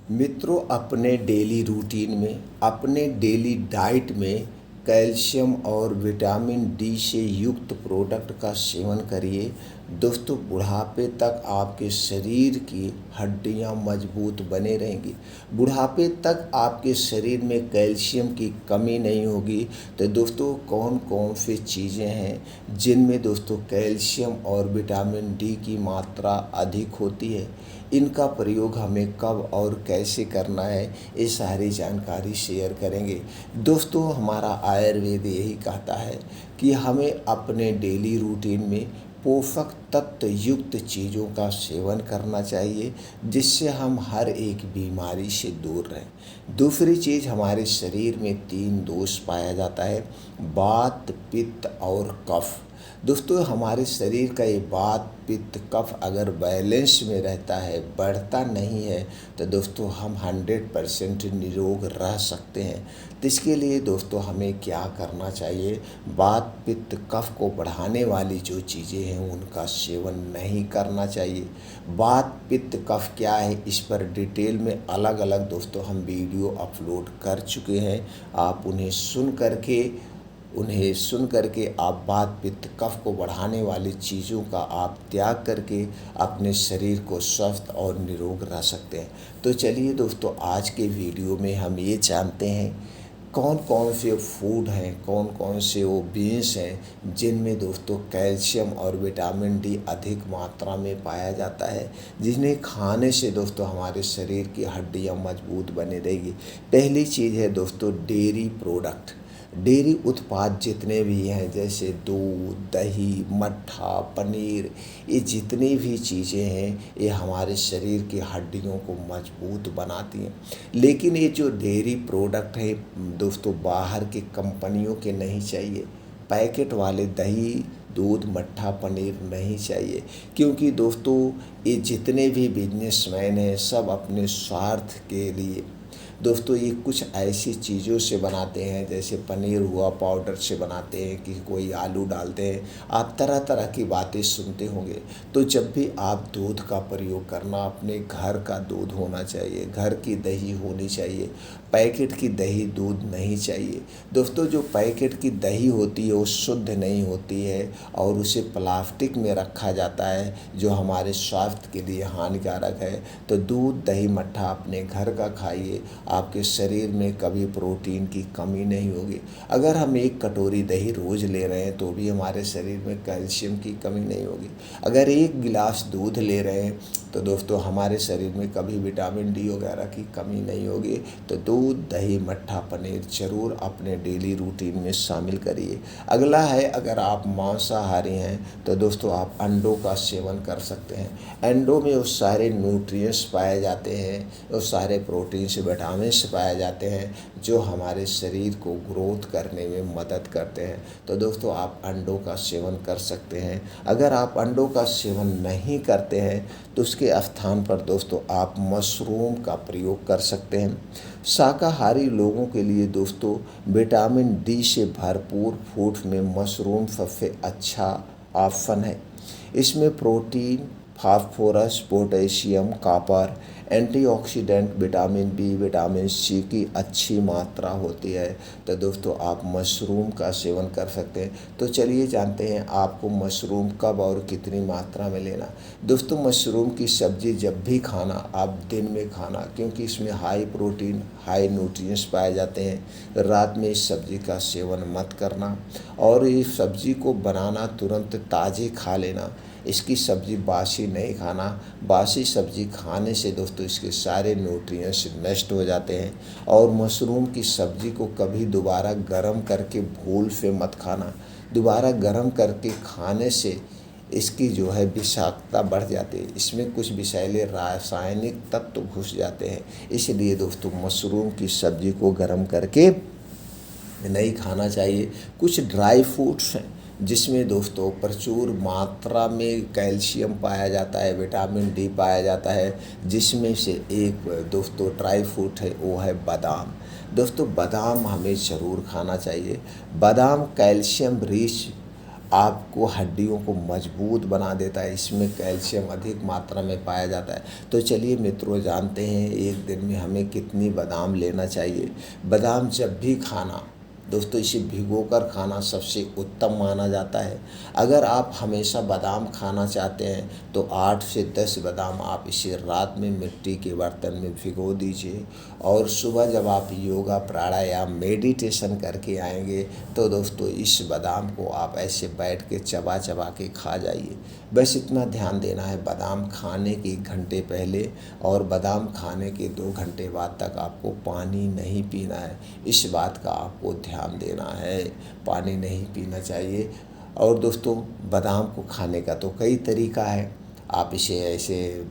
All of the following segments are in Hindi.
मित्रों, अपने डेली रूटीन में, अपने डेली डाइट में कैल्शियम और विटामिन डी से युक्त प्रोडक्ट का सेवन करिए। दोस्तों, बुढ़ापे तक आपके शरीर की हड्डियां मजबूत बने रहेंगी। बुढ़ापे तक आपके शरीर में कैल्शियम की कमी नहीं होगी। तो दोस्तों, कौन कौन सी चीज़ें हैं जिनमें दोस्तों कैल्शियम और विटामिन डी की मात्रा अधिक होती है, इनका प्रयोग हमें कब और कैसे करना है, ये सारी जानकारी शेयर करेंगे। दोस्तों, हमारा आयुर्वेद यही कहता है कि हमें अपने डेली रूटीन में पोषक तत्व युक्त चीज़ों का सेवन करना चाहिए, जिससे हम हर एक बीमारी से दूर रहें। दूसरी चीज़, हमारे शरीर में 3 दोष पाया जाता है: वात, पित्त और कफ। दोस्तों, हमारे शरीर का ये वात, पित्त, कफ अगर बैलेंस में रहता है, बढ़ता नहीं है, तो दोस्तों हम 100% निरोग रह सकते हैं। तो इसके लिए दोस्तों हमें क्या करना चाहिए? वात, पित्त, कफ को बढ़ाने वाली जो चीज़ें हैं उनका सेवन नहीं करना चाहिए। वात, पित्त, कफ क्या है, इस पर डिटेल में अलग अलग दोस्तों हम वीडियो अपलोड कर चुके हैं। आप उन्हें सुन करके आप वात, पित्त, कफ को बढ़ाने वाली चीज़ों का आप त्याग करके अपने शरीर को स्वस्थ और निरोग रख सकते हैं। तो चलिए दोस्तों, आज के वीडियो में हम ये जानते हैं कौन कौन से फूड हैं, कौन कौन से वो बीन्स हैं जिनमें दोस्तों कैल्शियम और विटामिन डी अधिक मात्रा में पाया जाता है, जिन्हें खाने से दोस्तों हमारे शरीर की हड्डियां मजबूत बनी रहेगी। पहली चीज़ है दोस्तों डेयरी प्रोडक्ट। डेयरी उत्पाद जितने भी हैं, जैसे दूध, दही, मट्ठा, पनीर, ये जितनी भी चीज़ें हैं ये हमारे शरीर की हड्डियों को मजबूत बनाती हैं। लेकिन ये जो डेयरी प्रोडक्ट है दोस्तों, बाहर की कंपनियों के नहीं चाहिए। पैकेट वाले दही, दूध, मट्ठा, पनीर नहीं चाहिए, क्योंकि दोस्तों ये जितने भी बिजनेसमैन हैं सब अपने स्वार्थ के लिए दोस्तों ये कुछ ऐसी चीज़ों से बनाते हैं, जैसे पनीर हुआ पाउडर से बनाते हैं, कि कोई आलू डालते हैं। आप तरह तरह की बातें सुनते होंगे। तो जब भी आप दूध का प्रयोग करना, अपने घर का दूध होना चाहिए, घर की दही होनी चाहिए। पैकेट की दही, दूध नहीं चाहिए। दोस्तों, जो पैकेट की दही होती है वो शुद्ध नहीं होती है और उसे प्लास्टिक में रखा जाता है, जो हमारे स्वास्थ्य के लिए हानिकारक है। तो दूध, दही, मट्ठा अपने घर का खाइए, आपके शरीर में कभी प्रोटीन की कमी नहीं होगी। अगर हम 1 कटोरी दही रोज़ ले रहे हैं तो भी हमारे शरीर में कैल्शियम की कमी नहीं होगी। अगर 1 गिलास दूध ले रहे हैं तो दोस्तों हमारे शरीर में कभी विटामिन डी वगैरह की कमी नहीं होगी। तो दूध, दही, मट्ठा, पनीर ज़रूर अपने डेली रूटीन में शामिल करिए। अगला है, अगर आप मांसाहारी हैं तो दोस्तों आप अंडों का सेवन कर सकते हैं। अंडों में वो सारे न्यूट्रिएंट्स पाए जाते हैं, वो सारे प्रोटीन्स, विटामिन्स पाए जाते हैं जो हमारे शरीर को ग्रोथ करने में मदद करते हैं। तो दोस्तों आप अंडों का सेवन कर सकते हैं। अगर आप अंडों का सेवन नहीं करते हैं तो उसके स्थान पर दोस्तों आप मशरूम का प्रयोग कर सकते हैं। शाकाहारी लोगों के लिए दोस्तों विटामिन डी से भरपूर फूड में मशरूम सबसे अच्छा ऑप्शन है। इसमें protein, phosphorus, potassium, copper, antioxidant, vitamin B, vitamin C की अच्छी मात्रा होती है। तो दोस्तों आप मशरूम का सेवन कर सकते हैं। तो चलिए जानते हैं आपको मशरूम कब और कितनी मात्रा में लेना। दोस्तों, मशरूम की सब्ज़ी जब भी खाना, आप दिन में खाना, क्योंकि इसमें हाई प्रोटीन, हाई न्यूट्रिएंट्स पाए जाते हैं। रात में इस सब्ज़ी का सेवन मत करना और इस सब्ज़ी को बनाना तुरंत ताज़े खा लेना। इसकी सब्ज़ी बासी नहीं खाना। बासी सब्ज़ी खाने से दोस्तों इसके सारे न्यूट्रिएंट्स नष्ट हो जाते हैं। और मशरूम की सब्ज़ी को कभी दोबारा गर्म करके भूल से मत खाना। दोबारा गर्म करके खाने से इसकी जो है विषाक्तता बढ़ जाती है, इसमें कुछ विषैले रासायनिक तत्व घुस जाते हैं। इसलिए दोस्तों मशरूम की सब्ज़ी को गर्म करके नहीं खाना चाहिए। कुछ ड्राई फ्रूट्स हैं जिसमें दोस्तों प्रचुर मात्रा में कैल्शियम पाया जाता है, विटामिन डी पाया जाता है, जिसमें से एक दोस्तों ड्राई फ्रूट है, वो है बादाम। दोस्तों बादाम हमें ज़रूर खाना चाहिए। बादाम कैल्शियम रिच आपको हड्डियों को मजबूत बना देता है। इसमें कैल्शियम अधिक मात्रा में पाया जाता है। तो चलिए मित्रों, जानते हैं एक दिन में हमें कितनी बादाम लेना चाहिए। बादाम जब भी खाना दोस्तों, इसे भिगोकर खाना सबसे उत्तम माना जाता है। अगर आप हमेशा बादाम खाना चाहते हैं तो 8 से 10 बादाम आप इसे रात में मिट्टी के बर्तन में भिगो दीजिए, और सुबह जब आप योगा प्राणायाम मेडिटेशन करके आएंगे तो दोस्तों इस बादाम को आप ऐसे बैठ के चबा चबा के खा जाइए। बस इतना ध्यान देना है, बादाम खाने के 1 घंटे पहले और बादाम खाने के 2 घंटे बाद तक आपको पानी नहीं पीना है। इस बात का आपको ध्यान देना है, पानी नहीं पीना चाहिए। और दोस्तों, बादाम को खाने का तो कई तरीका है। आप इसे ऐसे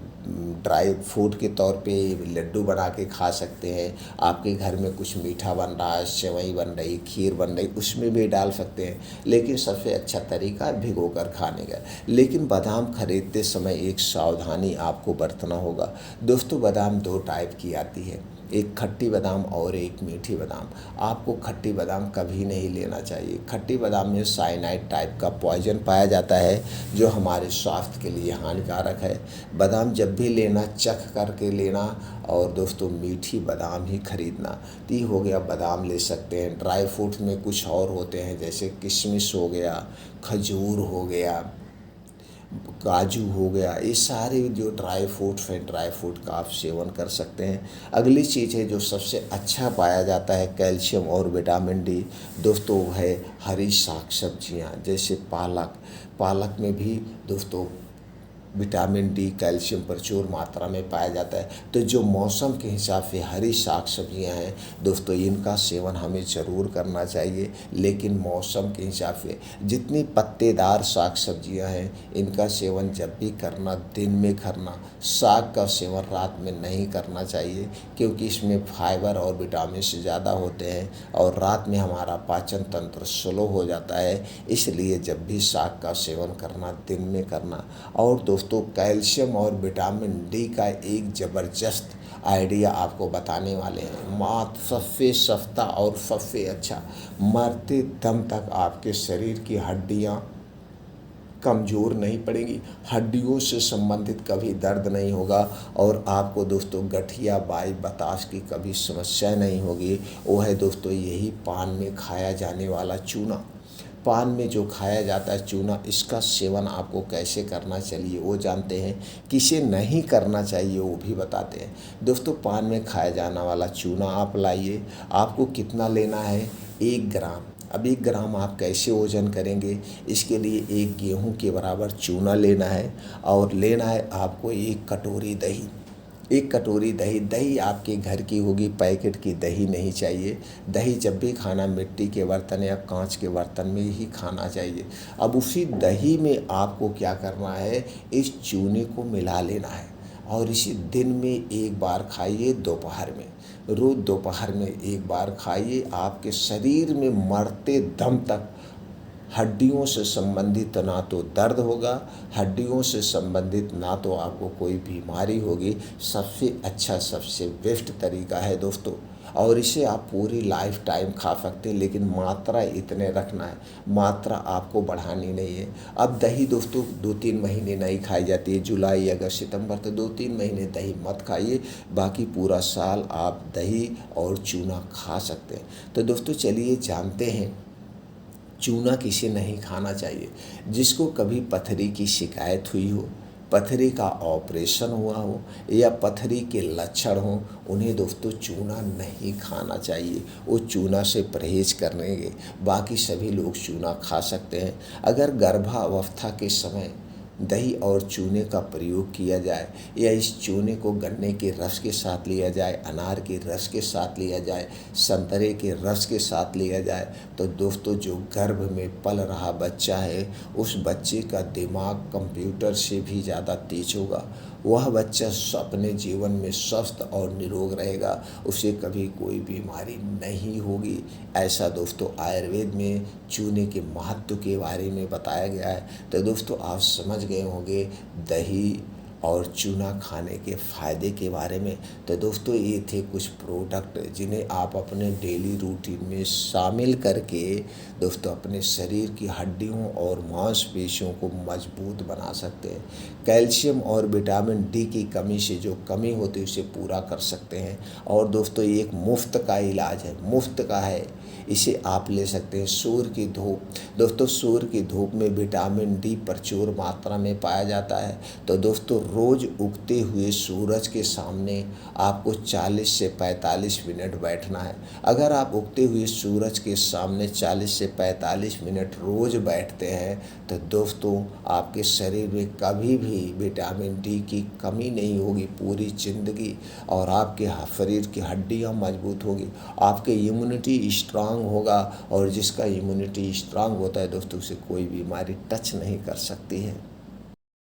ड्राई फ्रूट के तौर पे लड्डू बना के खा सकते हैं। आपके घर में कुछ मीठा बन रहा है, सेवई बन रही, खीर बन रही, उसमें भी डाल सकते हैं। लेकिन सबसे अच्छा तरीका है भिगो कर खाने का। लेकिन बादाम खरीदते समय एक सावधानी आपको बरतना होगा। दोस्तों, बादाम 2 टाइप की आती है, एक खट्टी बादाम और एक मीठी बादाम। आपको खट्टी बादाम कभी नहीं लेना चाहिए। खट्टी बादाम में साइनाइड टाइप का पॉइजन पाया जाता है जो हमारे स्वास्थ्य के लिए हानिकारक है। बादाम जब भी लेना चख करके लेना, और दोस्तों मीठी बादाम ही खरीदना। तो ये हो गया, बादाम ले सकते हैं। ड्राई फ्रूट में कुछ और होते हैं, जैसे किशमिश हो गया, खजूर हो गया, काजू हो गया। ये सारे जो ड्राई फ्रूट्स हैं, ड्राई फ्रूट का आप सेवन कर सकते हैं। अगली चीज़ है जो सबसे अच्छा पाया जाता है कैल्शियम और विटामिन डी, दोस्तों वो है हरी साग सब्जियाँ, जैसे पालक। पालक में भी दोस्तों विटामिन डी, कैल्शियम प्रचुर मात्रा में पाया जाता है। तो जो मौसम के हिसाब से हरी साग सब्जियाँ हैं दोस्तों, इनका सेवन हमें ज़रूर करना चाहिए। लेकिन मौसम के हिसाब से जितनी पत्तेदार साग सब्जियाँ हैं इनका सेवन जब भी करना दिन में करना। साग का सेवन रात में नहीं करना चाहिए, क्योंकि इसमें फाइबर और विटामिन से ज़्यादा होते हैं और रात में हमारा पाचन तंत्र स्लो हो जाता है। इसलिए जब भी साग का सेवन करना दिन में करना। और दोस्तों, कैल्शियम और विटामिन डी का एक ज़बरदस्त आइडिया आपको बताने वाले हैं। मात्र सबसे सस्ता और सबसे अच्छा, मरते दम तक आपके शरीर की हड्डियाँ कमज़ोर नहीं पड़ेंगी, हड्डियों से संबंधित कभी दर्द नहीं होगा, और आपको दोस्तों गठिया बाई बताश की कभी समस्या नहीं होगी। वो है दोस्तों यही पान में खाया जाने वाला चूना। पान में जो खाया जाता है चूना, इसका सेवन आपको कैसे करना चाहिए वो जानते हैं, किसे नहीं करना चाहिए वो भी बताते हैं। दोस्तों, पान में खाया जाने वाला चूना आप लाइए। आपको कितना लेना है? 1 ग्राम। अब 1 ग्राम आप कैसे वज़न करेंगे? इसके लिए 1 गेहूं के बराबर चूना लेना है, और लेना है आपको 1 कटोरी दही। 1 कटोरी दही। दही आपके घर की होगी, पैकेट की दही नहीं चाहिए। दही जब भी खाना मिट्टी के बर्तन या कांच के बर्तन में ही खाना चाहिए। अब उसी दही में आपको क्या करना है, इस चूने को मिला लेना है, और इसी दिन में 1 बार खाइए दोपहर में। रोज़ दोपहर में 1 बार खाइए। आपके शरीर में मरते दम तक हड्डियों से संबंधित ना तो दर्द होगा, हड्डियों से संबंधित ना तो आपको कोई बीमारी होगी। सबसे अच्छा, सबसे बेस्ट तरीका है दोस्तों, और इसे आप पूरी लाइफ टाइम खा सकते हैं। लेकिन मात्रा इतने रखना है, मात्रा आपको बढ़ानी नहीं है। अब दही दोस्तों 2-3 महीने नहीं खाई जाती है, जुलाई अगस्त सितंबर, तो 2-3 महीने दही मत खाइए। बाकी पूरा साल आप दही और चूना खा सकते हैं। तो दोस्तों चलिए जानते हैं चूना किसे नहीं खाना चाहिए। जिसको कभी पथरी की शिकायत हुई हो, पथरी का ऑपरेशन हुआ हो, या पथरी के लक्षण हो, उन्हें दोस्तों चूना नहीं खाना चाहिए। वो चूना से परहेज करेंगे, बाकी सभी लोग चूना खा सकते हैं। अगर गर्भावस्था के समय दही और चूने का प्रयोग किया जाए, या इस चूने को गन्ने के रस के साथ लिया जाए, अनार के रस के साथ लिया जाए, संतरे के रस के साथ लिया जाए, तो दोस्तों जो गर्भ में पल रहा बच्चा है उस बच्चे का दिमाग कंप्यूटर से भी ज़्यादा तेज होगा। वह बच्चा अपने जीवन में स्वस्थ और निरोग रहेगा, उसे कभी कोई बीमारी नहीं होगी। ऐसा दोस्तों आयुर्वेद में चूने के महत्व के बारे में बताया गया है। तो दोस्तों आप समझ गए होंगे दही और चूना खाने के फ़ायदे के बारे में। तो दोस्तों ये थे कुछ प्रोडक्ट जिन्हें आप अपने डेली रूटीन में शामिल करके दोस्तों अपने शरीर की हड्डियों और मांसपेशियों को मजबूत बना सकते हैं। कैल्शियम और विटामिन डी की कमी से जो कमी होती है उसे पूरा कर सकते हैं। और दोस्तों ये एक मुफ्त का इलाज है, मुफ्त का है, इसे आप ले सकते हैं। सूर्य की धूप, दोस्तों सूर्य की धूप में विटामिन डी प्रचुर मात्रा में पाया जाता है। तो दोस्तों रोज़ उगते हुए सूरज के सामने आपको 40 से 45 मिनट बैठना है। अगर आप उगते हुए सूरज के सामने 40 से 45 मिनट रोज़ बैठते हैं तो दोस्तों आपके शरीर में कभी भी विटामिन डी की कमी नहीं होगी पूरी ज़िंदगी, और आपके शरीर की हड्डियाँ मजबूत होगी, आपके इम्यूनिटी स्ट्रांग होगा, और जिसका इम्यूनिटी स्ट्रांग होता है दोस्तों उसे कोई बीमारी टच नहीं कर सकती है।